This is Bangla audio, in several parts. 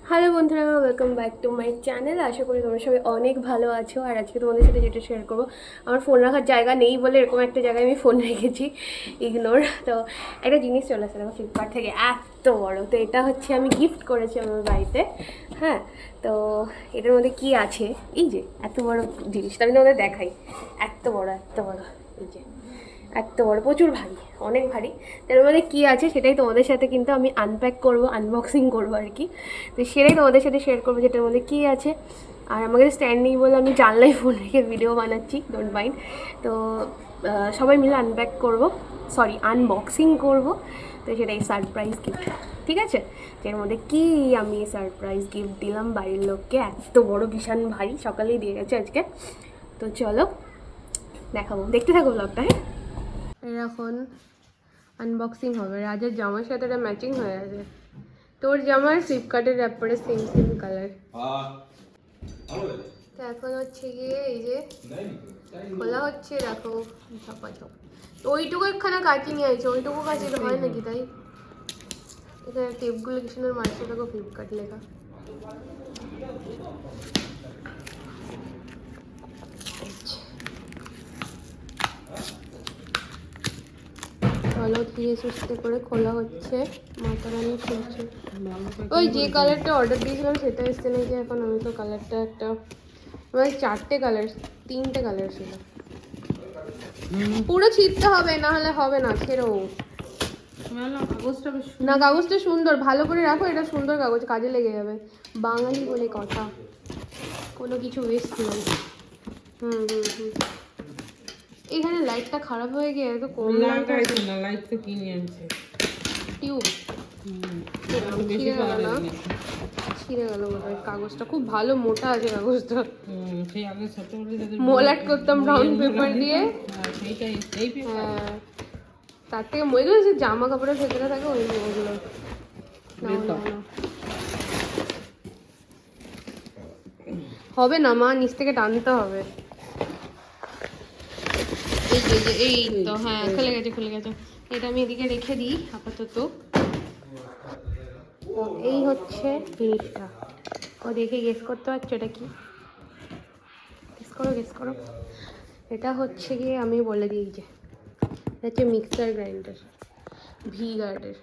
হ্যালো বন্ধুরা, welcome back to my channel. আশা করি তোমরা সবাই অনেক ভালো আছো। আর আজকে তোমাদের সাথে যেটা শেয়ার করবো, আমার ফোন রাখার জায়গা নেই বলে এরকম একটা জায়গায় আমি ফোন রেখেছি, ইগনোর। তো একটা জিনিস চলে আসছে দেখো ফ্লিপকার্ট থেকে, এত বড়। তো এটা হচ্ছে আমি গিফট করেছি আমার বাড়িতে। হ্যাঁ, তো এটার মধ্যে কি আছে, এই যে এত বড় জিনিসটা আমি তোমাদের দেখাই। এত বড় এই যে এত বড়, প্রচুর ভারী, অনেক ভারী। তার মধ্যে কী আছে সেটাই তোমাদের সাথে কিন্তু আমি আনপ্যাক করবো, আনবক্সিং করবো আর কি। তো সেটাই তোমাদের সাথে শেয়ার করবো যেটার মধ্যে কী আছে। আর আমাকে স্ট্যান্ড নেই বলে আমি জানলাই ফোন রেখে ভিডিও বানাচ্ছি, ডোন্ট মাইন্ড। তো সবাই মিলে আনপ্যাক করবো, সরি আনবক্সিং করবো। তো সেটাই সারপ্রাইজ গিফট, ঠিক আছে? এর মধ্যে কি আমি সারপ্রাইজ গিফট দিলাম বাড়ির লোককে, এত বড় ভীষণ ভারী, সকালেই দিয়ে গেছে আজকে। তো চলো দেখাবো, দেখতে থাকো ব্লগটা। হ্যাঁ, এখন আনবক্সিং হবে। রাজের জামার সাথে এটা ম্যাচিং হয়ে আছে। তোর জামার ফ্লিপকার্টের র্যাপারে সেম সেম কালার। তো এখন হচ্ছে গিয়ে এই যে খোলা হচ্ছে, দেখো ঝপাঝপ। তো ওইটুকু একখানা কাঁচি নিয়ে আছে, ওইটুকু কাঁচি হয় নাকি? তাই এখানে টেপগুলো কি সুন্দর মারছে, দেখো ফ্লিপকার্ট লেখা। চলো ধীরে সুস্থে করে খোলা হচ্ছে, মাথা রানি খুলছে। ওই যে কালারটা অর্ডার দিয়েছিলাম সেটা এসছে নাকি এখন। আমি তো কালারটা একটা, মানে 4টে কালার, 3টে কালার ছিল। পুরো ছিঁড়তে হবে, না হলে হবে না, ছেড়ো না। কাগজটা সুন্দর, ভালো করে রাখো, এটা সুন্দর কাগজ, কাজে লেগে যাবে। বাঙালি বলে কথা, কোনো কিছু ওয়েস্ট নেই। এখানে লাইটটা খারাপ হয়ে গিয়ে এত কম লাগছে না। লাইট তো কিনে আনছে, টিউব ছিঁড়ে গেল না, ছিঁড়ে গেল বোধ হয়। কাগজটা খুব ভালো মোটা আছে কাগজটা। মোলাট করতাম ব্রাউন পেপার দিয়ে। হ্যাঁ, তার থেকে ওইগুলো যে জামা কাপড়ের ভেতরে থাকে ওইগুলো। হবে না মা, নিচ থেকে টানতে হবে। এই তো হ্যাঁ, খুলে গেছে। এটা আমি এদিকে রেখে দিই আপাতত। এই হচ্ছে জিনিসটা। ও দেখে গেস করতে পারছো এটা কি? গেস করো। এটা হচ্ছে গিয়ে, আমি বলে দিই, যে এটা হচ্ছে মিক্সার গ্রাইন্ডার, ভি গার্ডের,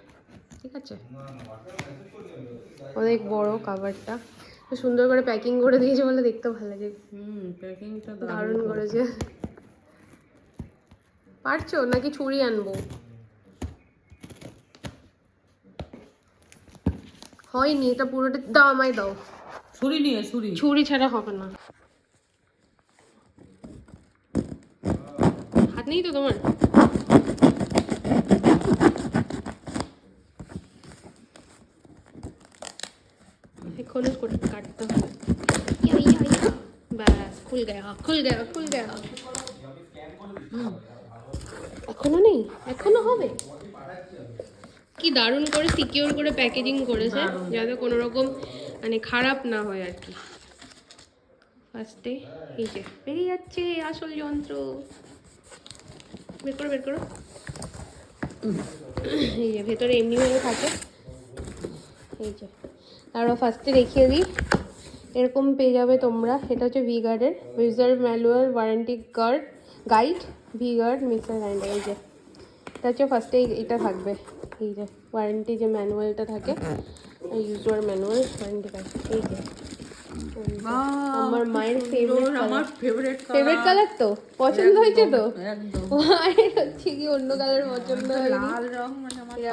ঠিক আছে? অনেক বড় কাভারটা, সুন্দর করে প্যাকিং করে দিয়েছে বলে দেখতেও ভালো লাগে। প্যাকিংটা দারুণ করেছে। পারছো নাকি ছুরি আনবো? হয়নি, এটা পুরোটা দাও, আমায় দাও। ছুরি ছাড়া হবে না। হাত নেই তো তোমার? এখন করে কাটতে হবে। ব্যাস, খুল গয়া। এখনো নেই, এখনো হবে। কি দারুণ করে সিকিউর করে প্যাকেজিং করেছে, যাতে কোনো রকম মানে খারাপ না হয় আর কি। ফার্স্টে এই যে বেরিয়ে যাচ্ছে আসল যন্ত্র। বের করো। এই যে ভেতরে এমনিভাবে থাকে, এই যে। তারপর ফার্স্টে দেখিয়ে দিই, এরকম পেয়ে যাবে তোমরা। এটা হচ্ছে ভি গার্ডের user manual warranty guide, V Guard mixer grinder. এই যে এটা হচ্ছে ফার্স্টে এটা থাকবে, এই যে ওয়ারেন্টি যে ম্যানুয়ালটা থাকে, ইউজার ম্যানুয়াল ওয়ারেন্টি গাইড। এই যে আমার মায়ের ফেভারিট কালার, তো পছন্দ হয়েছে তো? মায়ের হচ্ছে কি অন্য কালার পছন্দ হয়নি,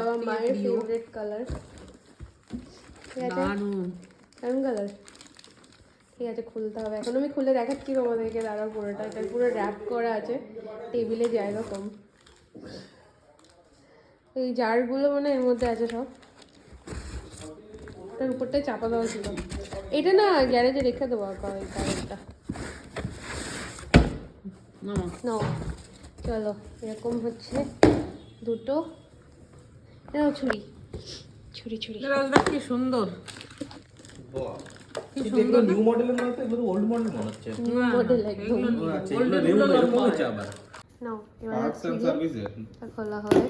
আমার মায়ের ফেভারিট কালার। ঠিক আছে, দারুণ কালার। ঠিক আছে, খুলতে হবে এখন। আমি খুলে দেখাচ্ছি তোমাদেরকে, দাঁড়াও। পুরোটা এটা পুরো র্যাপ করা আছে, টেবিলে জায়গা কম। এই জারগুলো মানে এর মধ্যে আছে সব, তার উপরটাই চাপা দেওয়া ছিল। এটা না গ্যারেজে রেখে দেবো এই কালারটা। না, চলো, এরকম হচ্ছে দুটো। ছুরি কি সুন্দর। নিউ মডেলের মনে হচ্ছে, এগুলো ওল্ড মডেল মনে হচ্ছে। নিউ মডেল একদম। আচ্ছা, এগুলো নিউ এরকম হচ্ছে আবার। নাও, এবার সার্ভিসে খোলা হবে।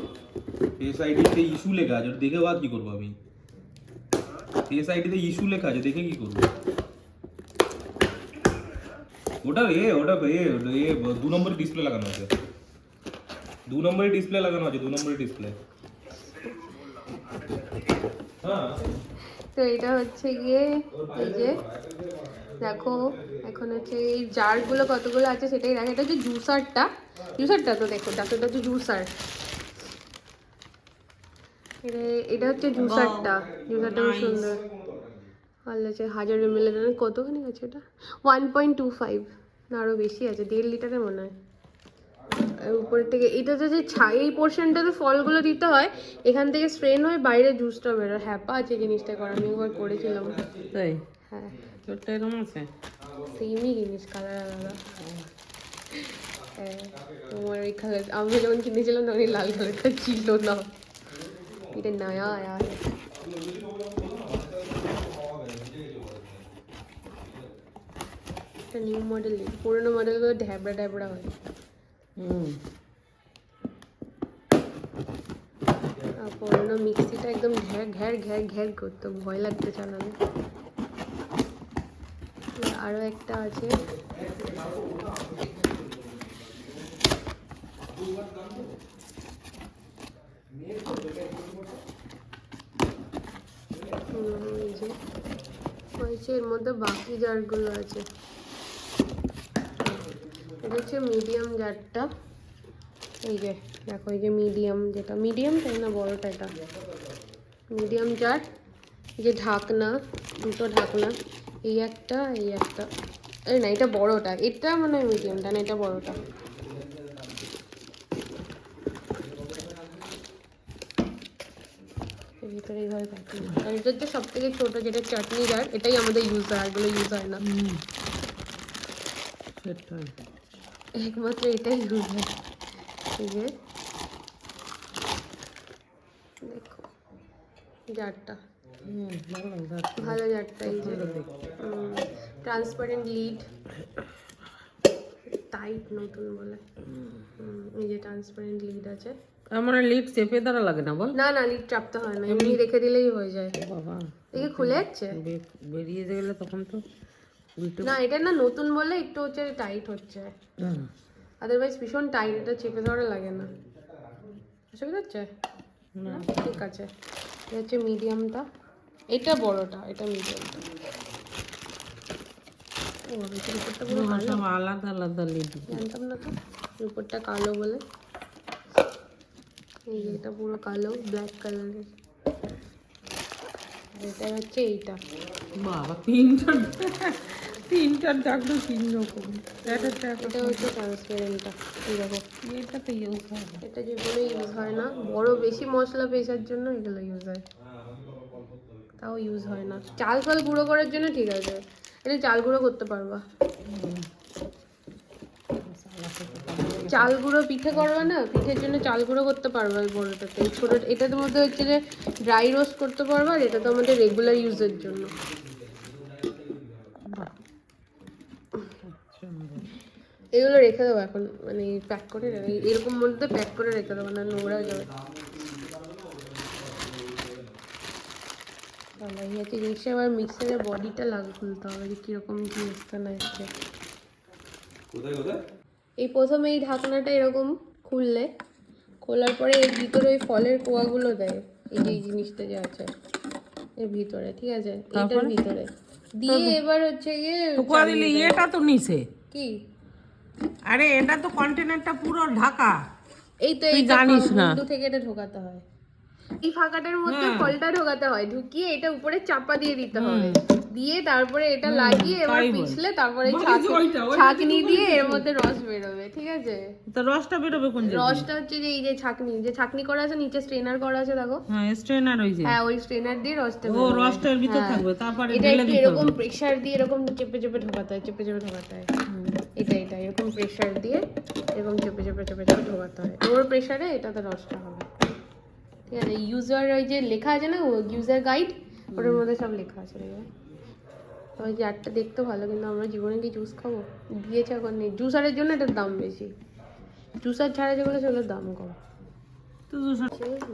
ফেস আইডি তে ইস্যু লেখা আছে, দেখে বাদ কি করব আমি? CSID তে ইস্যু লেখা আছে, দেখে কি করব? ওটা 2 নম্বরের ডিসপ্লে লাগানো আছে। 2 নম্বরের ডিসপ্লে লাগানো আছে, 2 নম্বরের ডিসপ্লে। হ্যাঁ। তো এটা হচ্ছে গিয়ে এই যে দেখো এখন হচ্ছে এই জারগুলো কতগুলো আছে সেটাই দেখো। এটা হচ্ছে জুসারটা তো দেখো এটা হচ্ছে জুসার। এটা হচ্ছে জুসারটা খুব সুন্দর। ভালো আছে, 1000 ml কতখানি আছে এটা? 1.25 না আরো বেশি আছে, 1.5 লিটারের মনে হয়। আর উপরের থেকে এটাতে যে এই পোর্শনটাতে ফলগুলো দিতে হয়, এখান থেকে স্ট্রেন হয়ে বাইরে জুসটা বেরোয়। হ্যাপা আছে জিনিসটা করা, আমি একবার করেছিলাম। তাই? হ্যাঁ তোরটা এরকম আছে? সেমই জিনিস, কালার আলাদা। হ্যাঁ তোমার ওই কালার আমি যখন কিনেছিলাম তখন এই লাল কালারটা ছিল না, এটা নয়া আয়া है। এটা নিউ মডেল, পুরোনো মডেলগুলো ঢ্যাবড়া ঢ্যাবড়া হয়। আর পুরোনো মিক্সিটা একদম ঘ্যার ঘ্যার ঘ্যার ঘ্যার করতো, ভয় লাগতো চালানো। আরো একটা আছে, এর মধ্যে বাকি জারগুলো আছে। এটা হচ্ছে মিডিয়াম জারটা, এই যে দেখো এই যে মিডিয়াম, যেটা মিডিয়াম তাই না বড়টা, এটা মিডিয়াম জার। এই যে ঢাকনা, দুটো ঢাকনা, এই একটা এই না এটা বড়টা, এটা মানে মিডিয়ামটা না, এটা বড়টা। ভিতরে এইভাবে প্যাকিং। আর এটা হচ্ছে সব থেকে ছোট, যেটা চাটনি জার, এটাই আমাদের ইউজ হয়, এগুলো ইউজ হয় না। একমাত্র এটাই ইউজ হয়। এই যে দেখো জারটা, ভালো জারটা। এই যে ট্রান্সপারেন্ট লিড, টাইট নতুন বলে। এই যে ট্রান্সপারেন্ট লিড আছে। আমার লিড চেপে দ্বারা লাগে না বল? না না লিড চাপতে হয় না, এমনি রেখে দিলেই হয়ে যায়। বাবা এই খুলে যাচ্ছে, বেরিয়ে গেলে তখন তো উল্টে। না এটা না নতুন বলে একটু হচ্ছে টাইট হচ্ছে, আদারওয়াইজ ভীষণ টাইট, এটা চেপে ধরা লাগে না। অসুবিধা হচ্ছে না? ঠিক আছে। এটা হচ্ছে মিডিয়ামটা, এটা বড়টা, এটা মিডিয়ামটা। ও উপরটা পুরো কালো, আলাদা আলাদা লিড জানতাম না তো উপরটা কালো বলে। এই যে এটা পুরো কালো, ব্ল্যাক কালারের। এটা হচ্ছে এইটা। বাবা তিনটা ডাকলো 3 রকম। এটা হচ্ছে ট্রান্সপারেন্টটা, এই দেখো এটা তো ইউজ হয় না। এটা যেগুলো ইউজ হয় না, বড় বেশি মশলা পেশার জন্য এগুলো ইউজ হয়, তাও ইউজ হয় না। চাল ফাল গুঁড়ো করার জন্য ঠিক আছে, এটা চাল গুঁড়ো করতে পারবা। চাল গুঁড়ো পিঠে করবে না, পিঠের জন্য চাল গুঁড়ো করতে পারবা এই বড়টাতে। এই ছোট এটার মধ্যে হচ্ছে যে ড্রাই রোস্ট করতে পারবা, আর এটা তো আমাদের রেগুলার ইউজের জন্য। এগুলো রেখে দেবো এখন, মানে প্যাক করে এরকম মধ্যে প্যাক করে রেখে দেবো, না নোংরা হয়ে যাবে। এই হচ্ছে জিনিসটা। এবার মিক্সারের বডিটা খুলতে হবে, যে কীরকম কী এসছে না এসছে। এই প্রথমে এই ঢাকনাটা এরকম খুললে, খোলার পরে এর ভিতরে ওই ফলের কোয়াগুলো দেয়, এই যে এই জিনিসটা যে আছে এর ভিতরে, ঠিক আছে, এটার ভিতরে দিয়ে এবার হচ্ছে গিয়ে কোয়া দিলে এটা তো নিচে কি, আরে এটা তো কন্টেনারটা পুরো ঢাকা। এই তো এই জানিস না থেকে এটা ঢোকাতে হয়, এই ফাঁকাটার মধ্যে ফলটা ঢোকাতে হয়, ঢুকিয়ে এটা উপরে চাপা দিয়ে দিতে হবে, দিয়ে তারপরে এটা লাগিয়ে এবার পিছলে তারপরে ছাঁকনি দিয়ে এর মধ্যে রস বেরোবে, ঠিক আছে। তো রসটা বেরোবে কোন জায়গায়? রসটা হচ্ছে যে এই যে ছাঁকনি করা আছে, নিচে স্ট্রেনার করা আছে দেখো। হ্যাঁ স্ট্রেনার ওই যে, হ্যাঁ ওই স্ট্রেনার দিয়ে রসটা ও রসটার ভিতর থাকবে, তারপরে এটা একটু এরকম প্রেসার দিয়ে এরকম চেপে চেপে ঢোকাতে হয়, চেপে চেপে ঢোকাতে হয়। এটা এরকম প্রেসার দিয়ে এরকম চেপে চেপে চেপে চেপে ঢোকাতে হয়, ওর প্রেসারে এটাতে রসটা হবে, ঠিক আছে। ইউজার ওই যে লেখা আছে না ইউজার গাইড, ওটার মধ্যে সব লেখা আছে। ওই জারটা দেখতে ভালো, কিন্তু আমরা জীবনে কি জুস খাবো, দিয়েছে এখন নেই। জুসারের জন্য এটার দাম বেশি, জুসার ছাড়া যেগুলো সেগুলোর দাম কম। তো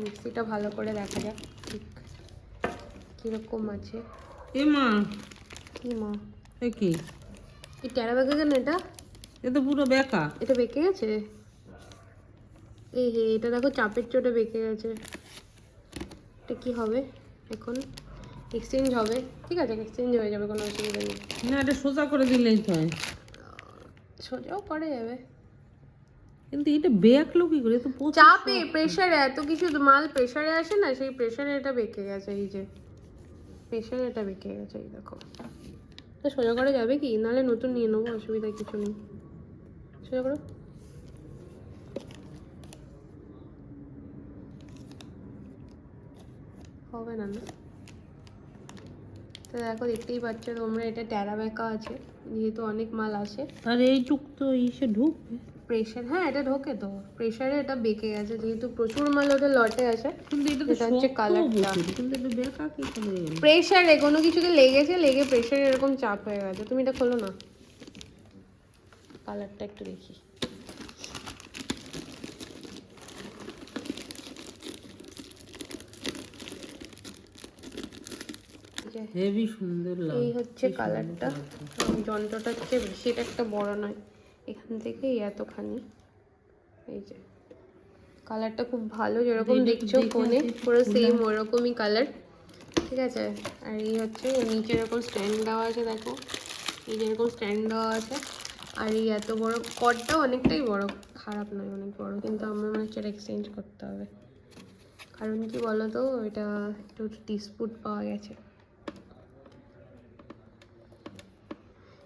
মিক্সিটা ভালো করে দেখা যাক ঠিক কিরকম আছে। এ মা, কি মা, এ কি? এই টেরা বেঁকে কেন এটা? এ তো পুরো বেকা। এটা বেঁকে গেছে। এই হে, এটা দেখো চাপের চোটে বেঁকে গেছে। এটা কি হবে এখন? এক্সচেঞ্জ হবে, ঠিক আছে এক্সচেঞ্জ হয়ে যাবে, কোনো অসুবিধা নেই। না, এটা সোজা করে দিলেই তো হয়। সোজাও করা যাবে, কিন্তু এটা বেঁকলো কি করে? তো চাপে প্রেসারে এত কিছু মাল প্রেসারে আসে না, সেই প্রেসারে এটা বেঁকে গেছে। এই যে প্রেসারে এটা বেঁকে গেছে, এই দেখো। তো সোজা করা যাবে কি? নাহলে নতুন নিয়ে নেবো, অসুবিধা কিছু নেই। সোজা করো। হবে না না। তো দেখো, দেখতেই পাচ্ছ তোমরা, এটা টেরা বেঁকা আছে যেহেতু অনেক মাল আসে। আর এইটুক তো ইসে ঢুকবে প্রেসার, হ্যাঁ এটা ঢোকে তো প্রেসারে, এটা বেঁকে গেছে যেহেতু প্রচুর মাল ওদের লটে আসে। কিন্তু এটা তো এটা হচ্ছে কালারটা। কিন্তু এটা বেকা কি করে গেল? প্রেসারে কোনো কিছুকে লেগেছে, লেগে প্রেসারে এরকম চাপ হয়ে গেছে। তুমি এটা খোলো না, কালারটা একটু দেখি। হেভি সুন্দর লাগে। এই হচ্ছে কালারটা। যন্ত্রটা হচ্ছে বেশি একটা বড় নয়, এখান থেকে এতখানি। এই যে কালারটা খুব ভালো, যেরকম দেখছো ফোনে পুরো সেম ওরকমই কালার, ঠিক আছে। আর এই হচ্ছে নিচে এরকম স্ট্যান্ড দেওয়া আছে, দেখো এই যেরকম স্ট্যান্ড দেওয়া আছে। আর এই এত বড় কর্ডটা অনেকটাই বড়, খারাপ নয়, অনেক বড়। কিন্তু আমার মনে হচ্ছে এটা এক্সচেঞ্জ করতে হবে, কারণ কি বলো তো, এটা একটু ডিসপুট পাওয়া গেছে।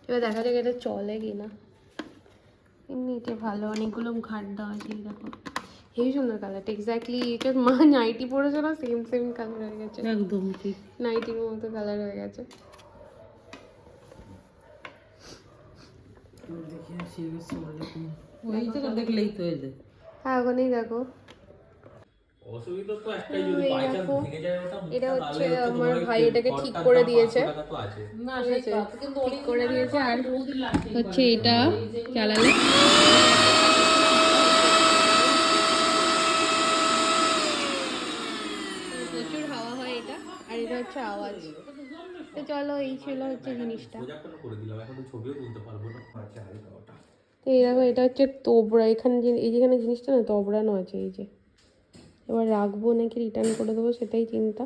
এবার দেখা যাক এটা চলে কি না। এমনিতে ভালো, অনেকগুলো ঘাট দেওয়া আছে, এই দেখো হেবি সুন্দর কালারটা। এক্স্যাক্টলি এটা মা নাইটি পরেছে না, সেম সেম কালার হয়ে গেছে, একদম ঠিক। নাইটির মতো কালার হয়ে গেছে। ওই জায়গা দেখলেই তো এই যে হ্যাঁ ওখানেই দেখো। অসুবিধা তো একটাই, যদি বাই চান্স ভেঙে যায় ওটা, এটা হচ্ছে আমার ভাই এটাকে ঠিক করে দিয়েছে, না ঠিক আছে, কিন্তু ঠিক করে দিয়েছে। আর হচ্ছে এটা চালালে প্রচুর হাওয়া হয় এটা, আর এটা হচ্ছে আওয়াজ। তো চলো, এই ছিল হচ্ছে জিনিসটা। করে দিলাম, এখন তো ছবিও তুলতে পারবো না। আচ্ছা ওটা তো এই দেখো, এটা হচ্ছে তোবড়া। এখানে এই যেখানে জিনিসটা না তোবড়ানো আছে, এই যে এবার রাখবো নাকি রিটার্ন করে দেবো সেটাই চিন্তা।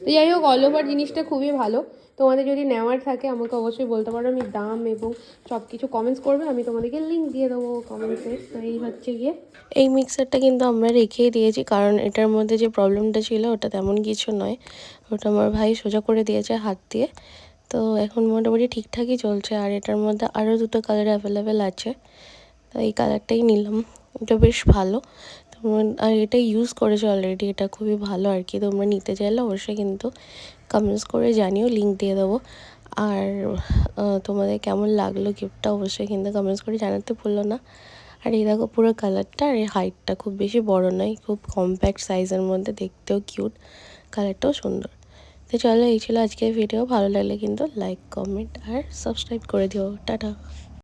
তো যাই হোক, অল ওভার জিনিসটা খুবই ভালো। তোমাদের যদি নেওয়ার থাকে আমাকে অবশ্যই বলতে পারো, আমি দাম এবং সব কিছু কমেন্টস করবে, আমি তোমাদেরকে লিঙ্ক দিয়ে দেবো কমেন্টসে। তো এই হচ্ছে গিয়ে এই মিক্সারটা কিন্তু আমরা রেখেই দিয়েছি, কারণ এটার মধ্যে যে প্রবলেমটা ছিল ওটা তেমন কিছু নয়, ওটা আমার ভাই সোজা করে দিয়েছে হাত দিয়ে। তো এখন মোটামুটি ঠিকঠাকই চলছে। আর এটার মধ্যে আরও দুটো কালার অ্যাভেলেবেল আছে, তো এই কালারটাই নিলাম, এটা বেশ ভালো। আর এটা ইউজ করেছে অলরেডি, এটা খুবই ভালো আর কি। তোমরা নিতে চাইলে অবশ্যই কিন্তু কমেন্টস করে জানিও, লিঙ্ক দিয়ে দেবো। আর তোমাদের কেমন লাগলো গিফটটা অবশ্যই কিন্তু কমেন্টস করে জানাতে ভুলো না। আর এই দেখো পুরো কালারটা, আর এই হাইটটা খুব বেশি বড় নয়, খুব কম্প্যাক্ট সাইজের মধ্যে, দেখতেও কিউট, কালারটাও সুন্দর। তো চলো, এই ছিল আজকের ভিডিও। ভালো লাগলে কিন্তু লাইক, কমেন্ট আর সাবস্ক্রাইব করে দিও। টাটা।